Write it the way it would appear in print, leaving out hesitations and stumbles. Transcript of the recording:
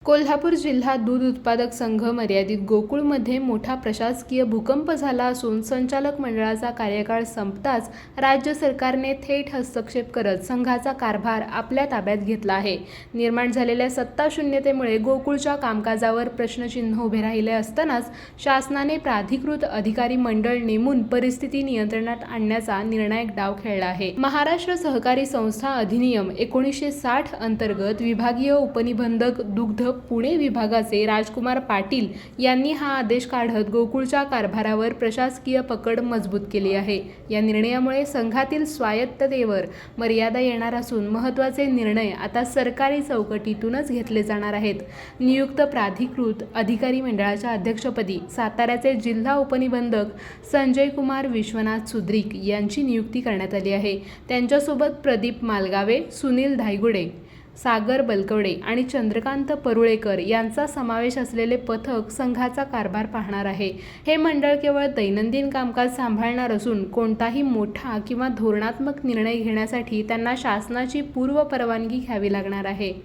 कोल्हापूर जिल्हा दूध उत्पादक संघ मर्यादित गोकुळमध्ये मोठा प्रशासकीय भूकंप झाला असून संचालक मंडळाचा कार्यकाळ संपताच राज्य सरकारने थेट हस्तक्षेप करत संघाचा कारभार आपल्या ताब्यात घेतला आहे. निर्माण झालेल्या सत्ताशून्यतेमुळे गोकुळच्या कामकाजावर प्रश्नचिन्ह उभे राहिले असतानाच शासनाने प्राधिकृत अधिकारी मंडळ नेमून परिस्थिती नियंत्रणात आणण्याचा निर्णायक डाव खेळला आहे. महाराष्ट्र सहकारी संस्था अधिनियम 1960 अंतर्गत विभागीय उपनिबंधक दुग्ध पुणे विभागाचे राजकुमार पाटील यांनी हा आदेश काढत गोकुळच्या कारभारावर प्रशासकीय पकड मजबूत केली आहे. या निर्णयामुळे संघातील स्वायत्ततेवर मर्यादा येणार असून महत्त्वाचे निर्णय आता सरकारी चौकटीतूनच घेतले जाणार आहेत. नियुक्त प्राधिकृत अधिकारी मंडळाच्या अध्यक्षपदी साताऱ्याचे जिल्हा उपनिबंधक संजय कुमार विश्वनाथ सुद्रिक यांची नियुक्ती करण्यात आली आहे. त्यांच्यासोबत प्रदीप मालगावे, सुनील धायगुडे, सागर बलकवडे आणि चंद्रकांत परुळेकर यांचा समावेश असलेले पथक संघाचा कारभार पाहणार आहे. हे मंडळ केवळ दैनंदिन कामकाज सांभाळणार असून कोणताही मोठा किंवा धोरणात्मक निर्णय घेण्यासाठी त्यांना शासनाची पूर्व परवानगी घ्यावी लागणार आहे.